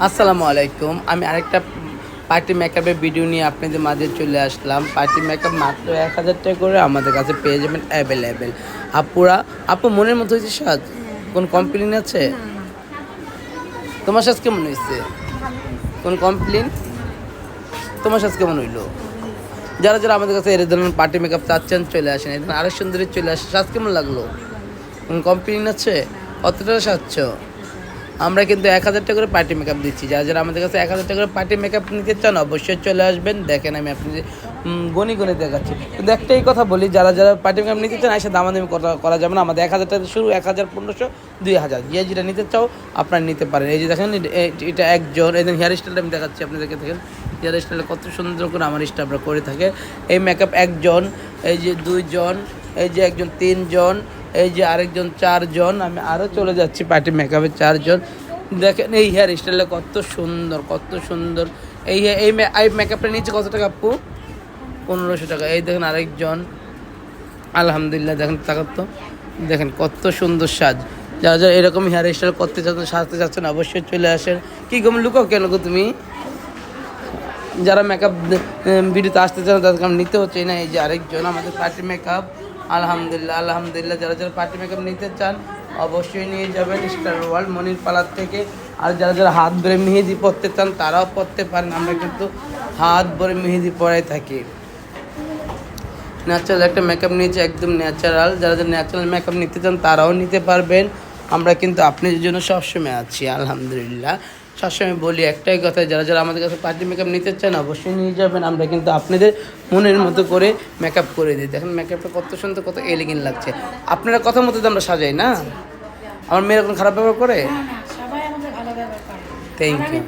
আসসালামু আলাইকুম। আমি আরেকটা পার্টি মেকআপের ভিডিও নিয়ে আপনাদের মাঝে চলে আসলাম। পার্টি মেকআপ মাত্র ১,০০০ টাকা করে আমাদের কাছে পেয়ে যাবেন অ্যাভেলেবেল। আপু মনের মতো হয়েছে সাজ? কোন কমপ্লেন আছে? তোমার সাজ কেমন হয়েছে? কোন কমপ্লেন? তোমার সাজ কেমন হইলো? যারা যারা আমাদের কাছে এর ধরনের পার্টি মেকআপ চাচ্ছেন চলে আসেন। এখানে আরো সুন্দরী চলে আসে। সাজ কেমন লাগলো? কোন কমপ্লেন আছে? কতটা সাজছ? আমরা কিন্তু ১,০০০ টাকা করে পার্টি মেকআপ দিচ্ছি। যারা যারা আমাদের কাছে ১,০০০ টাকা করে পার্টি মেকআপ নিতে চান অবশ্যই চলে আসবেন। দেখেন আমি আপনাদের গনি দেখাচ্ছি। কিন্তু একটাই কথা বলি, যারা যারা পার্টি মেকআপ নিতে চান এসে দামাদামি করা যাবে না। আমাদের ১,০০০ টাকা শুরু, ১,০০০, ১৫০০, ২,০০০, যে যেটা নিতে চাও আপনারা নিতে পারেন। এই যে দেখেন এটা একজন, এই হেয়ার স্টাইলটা আমি দেখাচ্ছি আপনাদেরকে। দেখেন হেয়ার স্টাইলটা কত সুন্দর করে আমার স্টাফরা করে থাকে। এই মেকআপ একজন, এই যে দুইজন, এই যে একজন তিনজন, এই যে আরেকজন চারজন। আমি আরও চলে যাচ্ছি পার্টি মেকআপে চারজন। দেখেন এই হেয়ার স্টাইলটা কত সুন্দর, কত সুন্দর। এই মেকআপটা নিচ্ছে কত টাকা আপু? ১৫০০ টাকা। এই দেখেন আরেকজন, আলহামদুলিল্লাহ। দেখেন তাকাত তো, দেখেন কত সুন্দর সাজ। যারা যারা এরকম হেয়ার স্টাইল করতে চাচ্ছেন, সাজতে চাচ্ছেন অবশ্যই চলে আসেন। কী গম লুকাও কেন গো তুমি? যারা মেকআপ ভিডিওতে আসতে চান তাদেরকে আমি নিতে হচ্ছে না। এই যে আরেকজন আমাদের পার্টি মেকআপ, আলহামদুলিল্লাহ আলহামদুলিল্লাহ। যারা যারা পার্টি মেকআপ নিতে চান অবশ্যই নিয়ে যাবেন স্টার ওয়ার্ল্ড মনির পালার থেকে। আর যারা যারা হাত ভরে মেহেদি পরতে চান তারাও পরতে পারেন। আমরা কিন্তু হাত ভরে মেহেদি পরাই থাকি। ন্যাচারাল একটা মেকআপ নিয়েছে, একদম ন্যাচারাল। যারা যারা ন্যাচারাল মেকআপ নিতে চান তারাও নিতে পারবেন। আমরা কিন্তু আপনাদের জন্য সবসময় আছি আলহামদুলিল্লাহ। সবসময় বলি একটাই কথা, যারা যারা আমাদের কাছে পার্টি মেকআপ নিতে চান অবশ্যই নিয়ে যাবেন। আমরা কিন্তু আপনাদের মনের মতো করে মেকআপ করে দিই। দেখেন মেকআপটা কত সুন্দর, কত এলিগেন্ট লাগছে। আপনারা কথা মতো তো আমরা সাজাই না। আমার মেয়ের এখন খারাপ ব্যবহার করে? Thank you.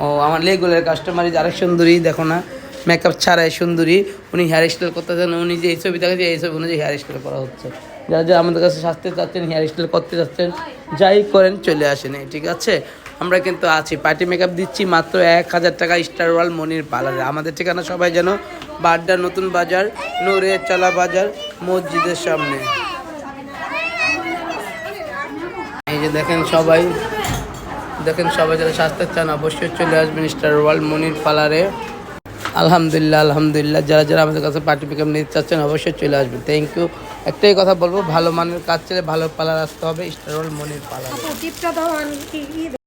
ও আমার রেগুলার কাস্টমারই আরেক সুন্দরী, দেখো না মেকআপ ছাড়াই সুন্দরী। উনি হেয়ার স্টাইল করতে চান, উনি যে এই ছবি দেখাচ্ছে এই ছবি অনুযায়ী হেয়ার স্টাইল করা হচ্ছে। যারা যারা আমাদের কাছে সাজতে চাচ্ছেন, হেয়ার স্টাইল করতে চাচ্ছেন, যাই করেন চলে আসেন। ঠিক আছে, আমরা কিন্তু আছি, পার্টি মেকআপ দিচ্ছি মাত্র ১,০০০ টাকা স্টার ওয়ার্ল্ড মনির পার্লারে। আমাদের ঠিকানা সবাই যেন বাড্ডা নতুন বাজার, নূরে চালা বাজার, মসজিদের সামনে। এই যে দেখেন সবাই, দেখেন সবাই যারা সাজতে চান অবশ্যই চলে আসবেন স্টার ওয়ার্ল্ড মনির পার্লারে। আলহামদুলিল্লাহ আলহামদুলিল্লাহ। যারা যারা আমাদের কাছে পার্টি মেকআপ নিতে চাচ্ছেন অবশ্যই চলে আসবেন। Thank you. একটাই কথা বলবো, ভালো মানের কাজ ছেলে ভালো পার্লার আসতে হবে স্টার ওয়ার্ল্ড মনির পার্লারে।